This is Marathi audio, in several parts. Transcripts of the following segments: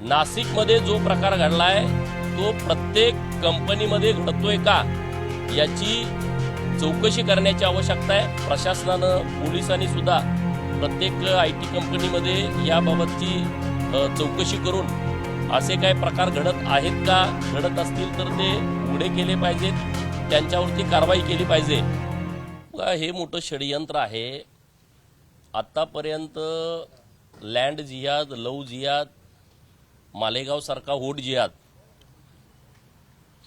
नाशिकमध्ये जो प्रकार घडलाय तो प्रत्येक कंपनीमध्ये घडतोय का याची चौकशी करण्याची आवश्यकता आहे। प्रशासनानं पोलिसांनी सुद्धा प्रत्येक IT कंपनीमध्ये याबाबतची चौकशी करून असे काही प्रकार घडत आहेत का, घडत असतील तर ते उघडे केले पाहिजेत, त्यांच्यावरती कारवाई केली पाहिजे। हे मोठं षडयंत्र आहे। आतापर्यंत लँड जिहाद, लव जिहाद, मालेगाव सारखा होड जिहाद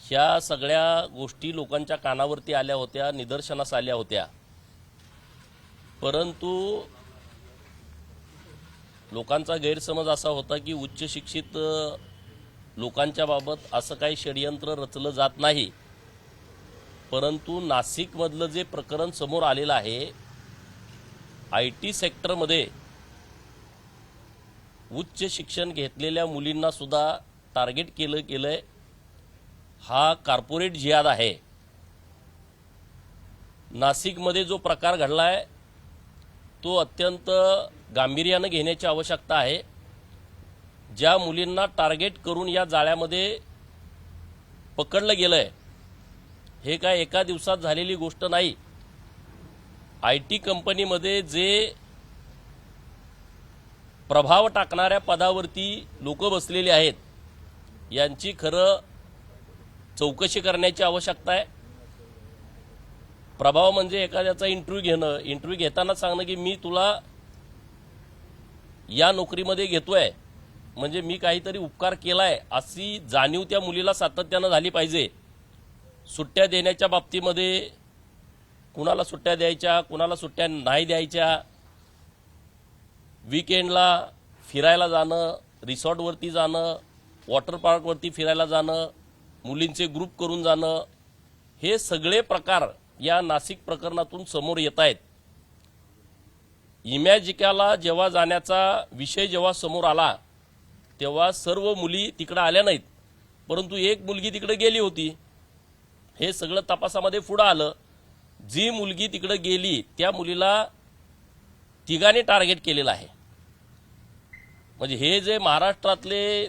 ह्या सगळ्या गोष्टी लोकांच्या कानावरती आल्या होत्या, निदर्शनास आल्या होत्या, परंतु लोकांचा गैरसमज असा होता की उच्च शिक्षित लोकांच्या बाबत असं काही षडयंत्र रचलं जात नाही। परंतु नाशिकमधलं जे प्रकरण समोर आलेलं आहे, IT सेक्टरमध्ये उच्च शिक्षण घेतलेल्या मुलींना सुद्धा टार्गेट केलंय। हा कॉर्पोरेट जिहाद आहे। नाशिकमध्ये जो प्रकार घडलाय तो अत्यंत गांभीर्याने घेण्याची आवश्यकता आहे। ज्या मुलींना टार्गेट करून या जाळ्यामध्ये पकडलं गेलंय हे काय एका दिवसात झालेली गोष्ट नाही। IT कंपनीमध्ये जे प्रभाव टाकणाऱ्या पदावरती लोक बसलेली आहेत यांची खरं चौकशी करण्याची आवश्यकता आहे। प्रभाव म्हणजे एखाद्याचा इंटरव्ह्यू घेणं, इंटरव्ह्यू घेताना सांगणं की मी तुला या नोकरीमध्ये घेतोय म्हणजे मी काहीतरी उपकार केलाय अशी जाणीव त्या मुलीला सातत्यानं झाली पाहिजे। सुट्ट्या देण्याच्या बाबतीमध्ये कुणाला सुट्ट्या द्यायच्या, कुणाला सुट्ट्या नाही द्यायच्या, वीकेंडला फिरायला जाणं, रिसॉर्टवरती जाणं, वॉटर पार्कवरती फिरायला जाणं, मुलींचे ग्रुप करून जाणं, हे सगळे प्रकार या नाशिक प्रकरणातून समोर येत आहेत। इमॅजिकाला जेव्हा जाण्याचा विषय जेव्हा समोर आला तेव्हा सर्व मुली तिकडे आल्या नाहीत, परंतु एक मुलगी तिकडे गेली होती। हे सगळं तपासामध्ये पुढे आलं। जी मुलगी तिकडे गेली त्या मुलीला तिघांनी टार्गेट केलेलं आहे। म्हणजे हे जे महाराष्ट्रातले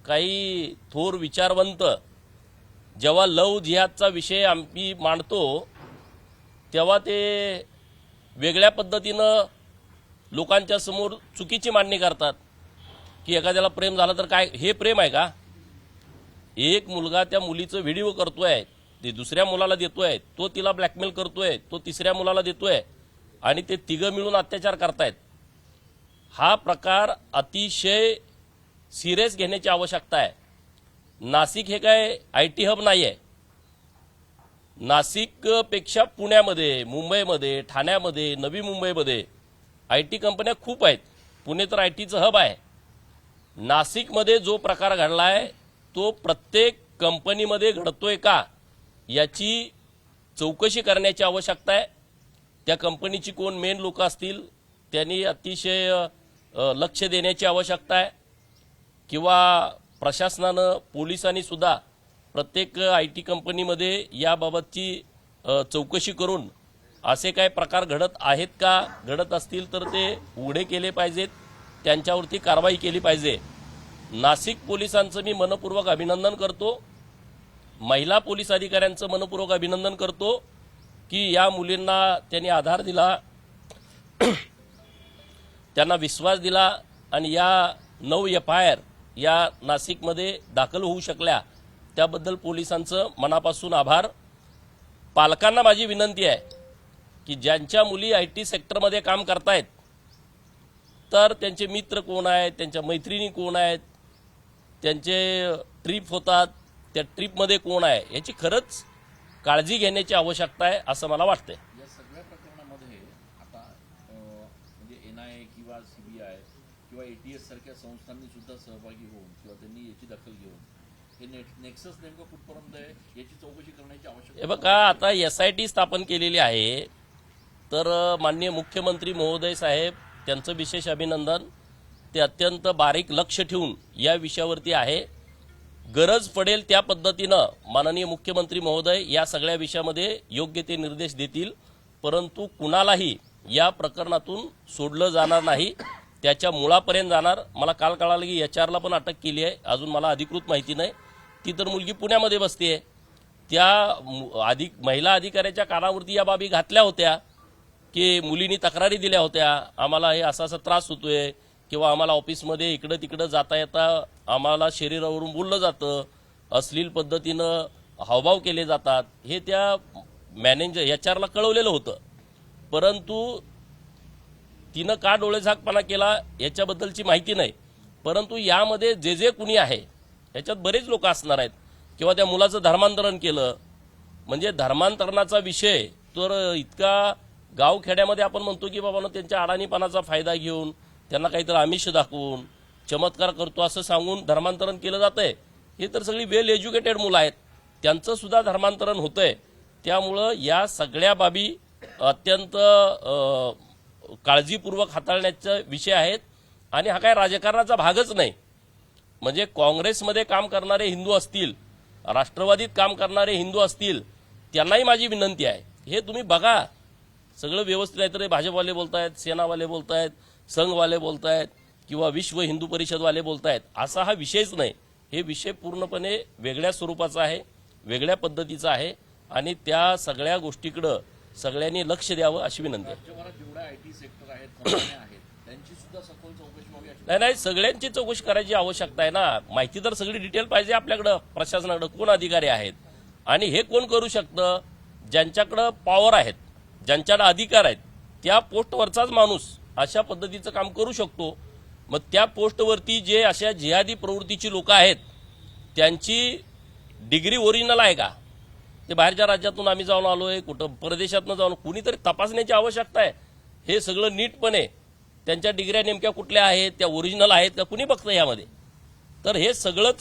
काही थोर विचारवंत जेव्हा लव जिहादचा विषय आम्ही मांडतो तेव्हा ते वेगळ्या पद्धतीनं लोकांच्या समोर चुकीची मांडणी करतात की एखाद्याला प्रेम झालं तर काय हे प्रेम आहे का? एक मुलगा त्या मुलीचं व्हिडिओ करतोय, ते दुसऱ्या मुलाला देतोय, तो तिला ब्लॅकमेल करतोय, तो तिसऱ्या मुलाला देतोय आणि ते तिघं मिळून अत्याचार करतायत। हा प्रकार अतिशय सिरियस घेण्याची आवश्यकता आहे। नाशिक हे काय IT हब नाही आहे। नाशिकपेक्षा पुण्यामध्ये, मुंबईमध्ये, ठाण्यामध्ये, नवी मुंबईमध्ये IT कंपन्या खूप आहेत। पुणे तर ITचं हब आहे। नाशिकमध्ये जो प्रकार घडलाय तो प्रत्येक कंपनीमध्ये घडतोय का याची चौकशी करण्याची आवश्यकता आहे। त्या कंपनीची कोण मेन लोक असतील त्यांनी अतिशय लक्ष देण्याची आवश्यकता आहे, किंवा प्रशासनानं, पोलिसांनी सुद्धा प्रत्येक IT कंपनीमध्ये याबाबतची चौकशी करून असे काही प्रकार घडत आहेत का, घडत असतील तर ते उघडे केले पाहिजेत, त्यांच्यावरती कारवाई केली पाहिजे। नाशिक पोलिसांचं मी मनपूर्वक अभिनंदन करतो, महिला पोलीस अधिकाऱ्यांचं मनपूर्वक अभिनंदन करतो की या मुलींना त्यांनी आधार दिला, त्यांना विश्वास दिला आणि या 9 FIR या नाशिकमध्ये दाखल होऊ शकल्या, त्याबद्दल पोलिसांचं मनापासून आभार। पालकांना माझी विनंती आहे की ज्यांच्या मुली IT सेक्टरमध्ये काम करतायत तर त्यांचे मित्र कोण आहेत, त्यांच्या मैत्रिणी कोण आहेत, त्यांचे ट्रिप होतात त्या ट्रिपमध्ये कोण आहे याची खरंच काळजी घेण्याची आवश्यकता आहे असं मला वाटतंय। या सगळ्या प्रकरणामध्ये आता म्हणजे NIA किंवा CBI किंवा ATS सारख्या संस्थांनी सुद्धा सहभागी होऊन किंवा त्यांनी याची दखल घेऊन हे नेक्सस नेमकं कुठपर्यंत आहे याची चौकशी करण्याची आवश्यकता आहे। बघा, आता SIT स्थापन केलेली आहे, तर माननीय मुख्यमंत्री महोदय साहेब त्यांचं विशेष अभिनंदन। ते अत्यंत बारीक लक्ष ठेवून या विषयावरती आहे। गरज पडेल त्या पद्धतीनं माननीय मुख्यमंत्री महोदय या सगळ्या विषयामध्ये योग्य ते निर्देश देतील, परंतु कुणालाही या प्रकरणातून सोडलं जाणार नाही। त्याच्या मुळापर्यंत जाणार. मला काल कळालं की HR ला पण अटक केली आहे, अजून मला अधिकृत माहिती नाही. ती तर मुलगी पुण्यामध्ये बसते. त्या महिला अधिकाऱ्याच्या कानावरती या बाबी घातल्या होत्या की मुलींनी तक्रारी दिल्या होत्या, आम्हाला हे असा त्रास होतोय किंवा आम्हाला ऑफिसमध्ये इकडं तिकडं जाता येता आम्हाला शरीरावरून बोललं जातं, अश्लील पद्धतीनं हावभाव केले जातात, हे त्या मॅनेजर HR ला कळवलेलं होतं. परंतु तिनं का डोळेझाकपणा केला याच्याबद्दलची माहिती नाही. परंतु यामध्ये जे कुणी आहे याच्यात बरेच लोक असणार आहेत. किंवा त्या मुलाचं धर्मांतरण केलं, म्हणजे धर्मांतरणाचा विषय तर इतका गावखेड्यामध्ये आपण म्हणतो की बाबा त्यांच्या अडाणीपणाचा फायदा घेऊन त्यांना काहीतरी आमिष दाखवून चमत्कार करतो असं सांगून धर्मांतरण केलं जातंय. हे तर सगळी वेल एज्युकेटेड मुलं आहेत, त्यांचं सुद्धा धर्मांतरण होतंय. त्यामुळं या सगळ्या बाबी अत्यंत काळजीपूर्वक हाताळण्याचे विषय आहेत. आणि हा काय राजकारणाचा भागच नाही. म्हणजे काँग्रेसमध्ये काम करणारे हिंदू असतील, राष्ट्रवादीत काम करणारे हिंदू असतील, त्यांनाही माझी विनंती आहे, हे तुम्ही बघा सगळं व्यवस्थित आहे. तर भाजपवाले बोलतायत, सेनावाले बोलतायत, संघवाले बोलतायत किंवा विश्व हिंदू परिषदवाले बोलतायत, असा हा विषयच नाही. हे विषय पूर्णपणे वेगळ्या स्वरूपाचा आहे, वेगळ्या पद्धतीचा आहे. आणि त्या सगळ्या गोष्टीकडं सगळ्यांनी लक्ष द्यावं अशी विनंती आहे. राज्यभरात जेवढ्या IT सेक्टर आहेत, कंपन्या आहेत, त्यांची सुद्धा सखोल चौकशी व्हावी अशी नाही, सगळ्यांची चौकशी करायची आवश्यकता आहे ना. माहिती तर सगळी डिटेल पाहिजे आपल्याकडं, प्रशासनाकडं कोण अधिकारी आहेत आणि हे कोण करू शकतं. ज्यांच्याकडं पॉवर आहेत, ज्यांच्याकडे अधिकार आहेत, त्या पोस्टवरचाच माणूस अशा पद्धतीचं काम करू शकतो. मग त्या पोस्टवरती जे अशा जिहादी प्रवृत्तीची लोक आहेत त्यांची डिग्री ओरिजिनल आहे का, ते बाहेरच्या राज्यातून आम्ही जाऊन आलोय, कुठं परदेशातून जाऊन, कुणीतरी तपासण्याची आवश्यकता आहे. हे सगळं नीटपणे त्यांच्या डिग्र्या नेमक्या कुठल्या आहेत, त्या ओरिजिनल आहेत का, कुणी बघतं यामध्ये. तर हे सगळंच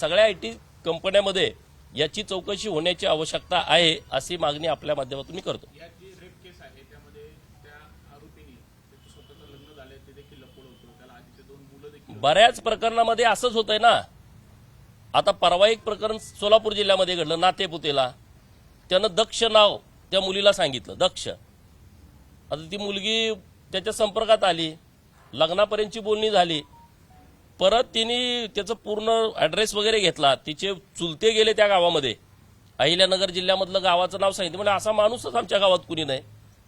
सगळ्या IT कंपन्यामध्ये याची चौकशी होण्याची आवश्यकता आहे, अशी मागणी आपल्या माध्यमातून मी करतो. या जी रेप केस आहे त्यामध्ये त्या आरोपीने त्याचं स्वतःचं लग्न झालंय ते देखील लपवलं होतं, त्याला आधीचे 2 मुलं देखील. बऱ्याच प्रकरणामध्ये असंच होतंय ना. आता परवा एक प्रकरण सोलापूर जिल्ह्यामध्ये घडलं, नातेपुतेला त्यानं दक्ष नाव त्या मुलीला सांगितलं, दक्ष. आता ती मुलगी त्याच्या संपर्कात आली, लग्नापर्यंतची बोलणी झाली. परत तिने त्याचं पूर्ण ॲड्रेस वगैरे घेतला, तिचे चुलते गेले त्या गावामध्ये, अहिल्यानगर जिल्ह्यामधलं गावाचं नाव सांगितलं. म्हणजे असा माणूसच आमच्या गावात कुणी नाही.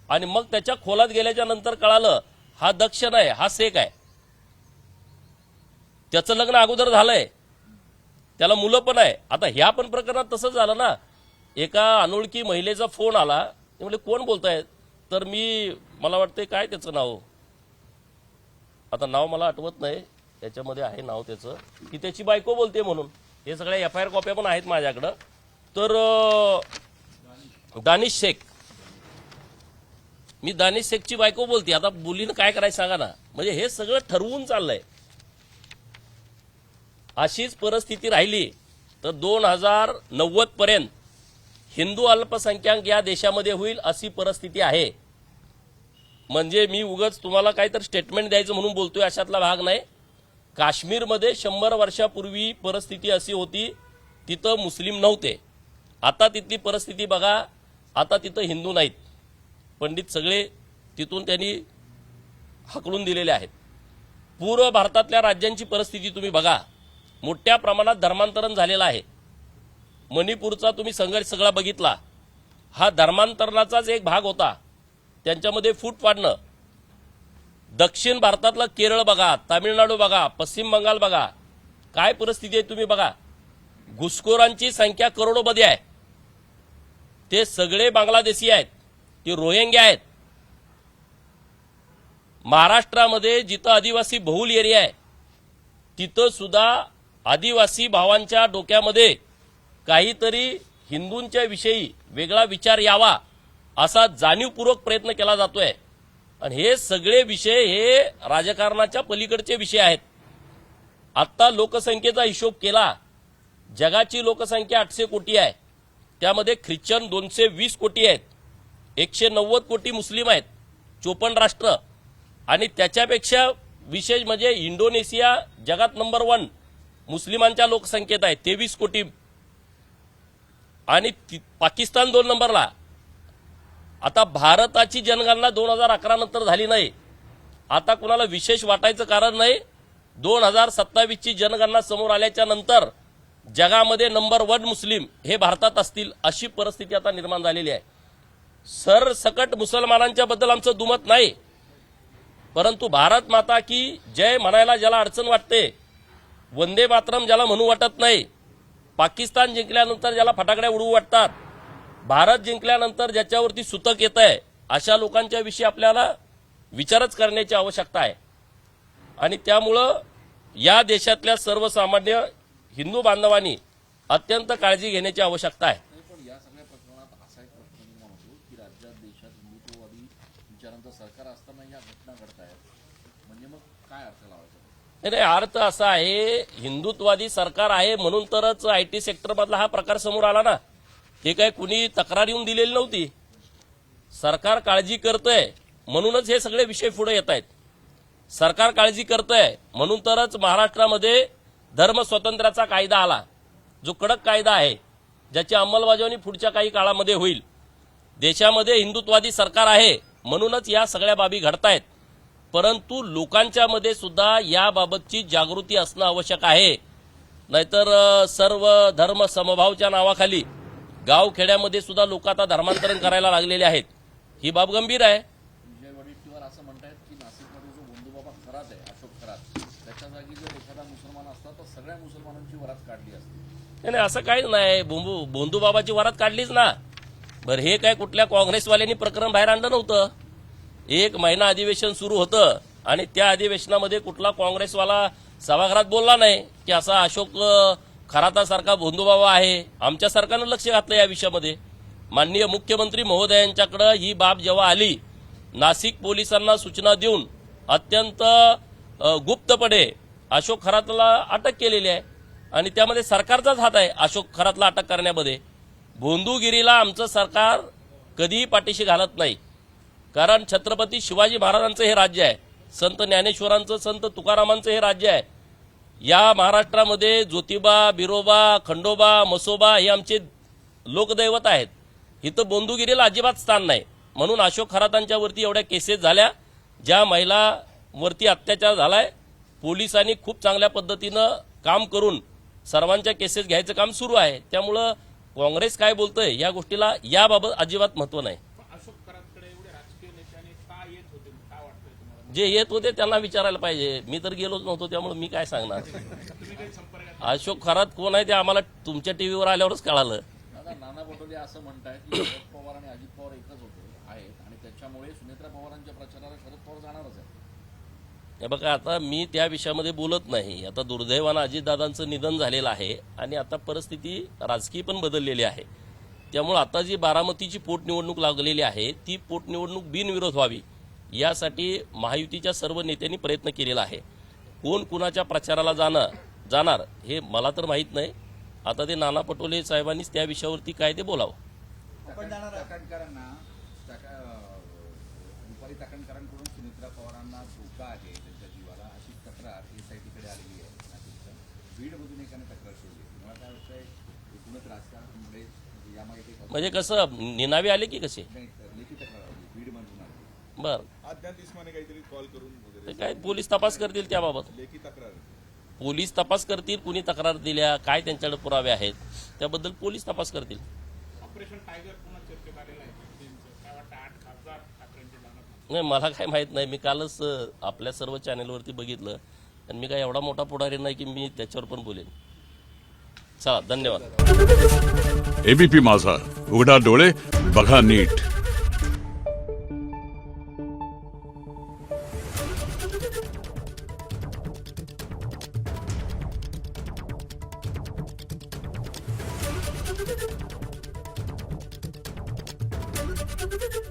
आणि मग त्याच्या खोलात गेल्याच्या नंतर कळालं हा दक्ष नाही, हा शेख आहे. त्याचं लग्न अगोदर झालंय, त्याला मुलं पण आहे. आता ह्या पण प्रकरणात तसंच झालं ना. एका अनोळखी महिलेचा फोन आला, ते म्हणजे कोण बोलतायत, तर मला वाटतंय काय त्याचं नाव, आता नाव मला आठवत नाही, त्याच्यामध्ये आहे नाव त्याचं, की त्याची बायको बोलते म्हणून. हे सगळ्या FIR कॉप्या पण आहेत माझ्याकडं. तर दानिश शेख, मी दानिश शेखची बायको बोलते. आता मुलीनं काय करायचं सांगा ना. म्हणजे हे सगळं ठरवून चाललंय. अशीच परिस्थिती राहिली तर 2090 पर्यंत हिंदू अल्पसंख्याक या देशामध्ये होईल अशी परिस्थिती आहे. म्हणजे मी उगाच तुम्हाला काहीतरी स्टेटमेंट द्यायचं म्हणून बोलतोय अशातला भाग नाही. काश्मीरमध्ये 100 वर्षापूर्वी परिस्थिती अशी होती, तिथं मुस्लिम नव्हते. आता तिथली परिस्थिती बघा, आता तिथं हिंदू नाहीत, पंडित सगळे तिथून त्यांनी हकलून दिलेले आहेत. पूर्व भारतातल्या राज्यांची परिस्थिती तुम्ही बघा, मोठ्या प्रमाणात धर्मांतरण झालेलं आहे. मणिपूरचा तुम्ही संघर्ष सगळा बघितला, हा धर्मांतरणाचाच एक भाग होता. त्यांच्यामध्ये फूट पाडणं. दक्षिण भारतातलं केरळ बघा, तामिळनाडू बघा, पश्चिम बंगाल बघा, काय परिस्थिती आहे तुम्ही बघा. घुसखोरांची संख्या करोडोमध्ये आहे. ते सगळे बांगलादेशी आहेत, ते रोहिंग्या आहेत. महाराष्ट्रामध्ये जिथं आदिवासी बहुल एरिया आहे तिथं सुद्धा आदिवासी भावांच्या डोक्यामध्ये काहीतरी हिंदूंच्या विषयी वेगळा विचार यावा असा जाणीवपूर्वक प्रयत्न केला जातोय. आणि हे सगळे विषय हे राजकारणाच्या पलीकडचे विषय आहेत. आत्ता लोकसंख्येचा हिशोब केला, जगाची लोकसंख्या 800 कोटी आहे, त्यामध्ये ख्रिश्चन 220 कोटी आहेत, 190 कोटी मुस्लिम आहेत, 54 राष्ट्र. आणि त्याच्यापेक्षा विशेष म्हणजे इंडोनेशिया जगात नंबर 1 मुस्लिमांच्या लोकसंख्येत आहे, 23 कोटी. आणि पाकिस्तान 2 नंबरला. आता भारताची जनगणना 2011 नंतर झाली नाही. आता कुणाला विशेष वाटायचं कारण नाही. 2027ची जनगणना समोर आल्याच्या नंतर जगामध्ये नंबर 1 मुस्लिम हे भारतात असतील अशी परिस्थिती आता निर्माण झालेली आहे. सरसकट मुसलमानांच्या बद्दल आमचं दुमत नाही, परंतु भारत माता की जय म्हणायला ज्याला अडचण वाटते, वंदे मातरम ज्याला म्हणू वाटत नाही, पाकिस्तान जिंकल्यानंतर ज्याला फटाकड्या उडवू वाटतात, भारत जिंकल्यानंतर ज्याच्यावरती सुतक येत आहे, अशा लोकांच्या विषयी आपल्याला विचारच करण्याची आवश्यकता आहे. आणि त्यामुळं या देशातल्या सर्वसामान्य हिंदू बांधवांनी अत्यंत काळजी घेण्याची आवश्यकता आहे. नाही, पण या सगळ्या प्रकरणात असा एक प्रश्न निर्माण होतो की राज्यात देशात हिंदुत्ववादी विचारांचं सरकार असताना या घटना घडत आहेत, म्हणजे मग काय अर्थ लावायचा? नाही, अर्थ असा आहे, हिंदुत्ववादी सरकार आहे म्हणून तरच IT सेक्टरमधला हा प्रकार समोर आला ना. हे काय कुणी तक्रार येऊन दिलेली नव्हती. सरकार काळजी करतंय म्हणूनच हे सगळे विषय पुढे येत आहेत. सरकार काळजी करतंय म्हणून तरच महाराष्ट्रामध्ये धर्म स्वातंत्र्याचा कायदा आला, जो कडक कायदा आहे, ज्याची अंमलबजावणी पुढच्या काही काळामध्ये होईल. देशामध्ये हिंदुत्ववादी सरकार आहे म्हणूनच या सगळ्या बाबी घडतायत, परंतु लोकांच्या मध्ये सुद्धा याबाबतची जागृती असणं आवश्यक आहे. नाहीतर सर्व धर्म समभावच्या नावाखाली गावखेड्यामध्ये सुद्धा लोक आता धर्मांतरण करायला लागलेले आहेत. ही बाब गंभीर आहे. विजय वडेट्टीवार असं म्हणतायत की नाशिकमध्ये जो बंधुबाबा खरात आहे, अशोक खरात, त्याच्या जागी जर एखादा मुसलमान असता तर सगळ्या मुसलमानांची वरात काढली असती. नाही, असं काहीच नाही. बोंधूबाबाची वरात काढलीच ना. बरं, हे काय कुठल्या काँग्रेसवाल्यांनी प्रकरण बाहेर आणलं नव्हतं. 1 महिना अधिवेशन सुरू होतं आणि त्या अधिवेशनामध्ये कुठला काँग्रेसवाला सभागृहात बोलला नाही की असा अशोक खरातासारखा बोंधूबाबा आहे. आमच्या सरकारनं लक्ष घातलं या विषयामध्ये. माननीय मुख्यमंत्री महोदयांच्याकडे ही बाब जेव्हा आली, नाशिक पोलिसांना सूचना देऊन अत्यंत गुप्तपणे अशोक खरातला अटक केलेली आहे आणि त्यामध्ये सरकारचाच हात आहे अशोक खरातला अटक करण्यामध्ये. बोंधुगिरीला आमचं सरकार कधीही पाठीशी घालत नाही, कारण छत्रपती शिवाजी महाराजांचं हे राज्य आहे, संत ज्ञानेश्वरांचं, संत तुकारामांचं हे राज्य आहे. या महाराष्ट्रामध्ये ज्योतिबा, बिरोबा, खंडोबा, मसोबा हे आमचे लोकदैवत आहेत. इथं बोंधुगिरीला अजिबात स्थान नाही. म्हणून अशोक खरातांच्या वरती एवढ्या केसेस झाल्या, ज्या महिलावरती अत्याचार झालाय, पोलिसांनी खूप चांगल्या पद्धतीनं काम करून सर्वांच्या केसेस घ्यायचं काम सुरू आहे. त्यामुळं काँग्रेस काय बोलतंय या गोष्टीला याबाबत अजिबात महत्व नाही. अशोक खरातकडे एवढे राजकीय नेत्याने का येत होते, काय वाटतंय तुम्हाला? जे येत होते त्यांना विचारायला पाहिजे. मी तर गेलोच नव्हतो, त्यामुळे मी काय सांगणार. तुम्ही काही संपर्कात अशोक खरात कोण आहे ते आम्हाला तुमच्या टीव्हीवर आल्यावरच कळालं. दादा, नाना पटोले असं म्हणतायत की शरद पवार आणि अजित पवार एकच आहेत आणि त्याच्यामुळे सुनेत्रा पवारांच्या प्रचाराला शरद पवार जाणारच आहे. हे बघा, आता मी त्या विषयामध्ये बोलत नाही. आता दुर्दैवानं अजितदादांचं निधन झालेलं आहे आणि आता परिस्थिती राजकीय पण बदललेली आहे. त्यामुळे आता जी बारामतीची पोटनिवडणूक लागलेली आहे, ती पोटनिवडणूक बिनविरोध व्हावी यासाठी महायुतीच्या सर्व नेत्यांनी प्रयत्न केलेला आहे. कोण कुणाच्या प्रचाराला जाणार हे मला तर माहीत नाही. आता ते नाना पटोले साहेबांनीच त्या विषयावरती काय ते बोलावं. चाकणकरांना दुपारी चाकणकरांकडून सुनेत्रा पवारांना धोका आहे त्यांच्या जीवाला, अशी तक्रार SITकडे आलेली आहे. नाशिकच्या बीडमधून एकाने तक्रार केली. मला काय वाटतंय, एकूणच राजकारणामुळे यामागे काही म्हणजे कसं निनावी आले की कसे? नाही, लेखी तक्रार आली बीडमधून आली. बरं, अज्ञात इस्माने काहीतरी कॉल करून ते वगैरे काय पोलीस तपास करतील त्याबाबत. लेखी तक्रार. पोलीस तपास करतील, कुणी तक्रार दिल्या, काय त्यांच्याकडे पुरावे आहेत त्याबद्दल पोलीस तपास करतील. ऑपरेशन टायगर पुन्हा चर्चेत आलेलं आहे. त्यांचं काय वाटतं, 8 खासदार ठाकरेंचे जाणार? नाही, मला काय माहीत नाही. मी कालच आपल्या सर्व चॅनेलवरती बघितलं आणि मी काय एवढा मोठा पुढारी नाही की मी त्याच्यावर पण बोलेन. चला, धन्यवाद. एबीपी माझा, उघडा डोळे बघा नीट. Thank you.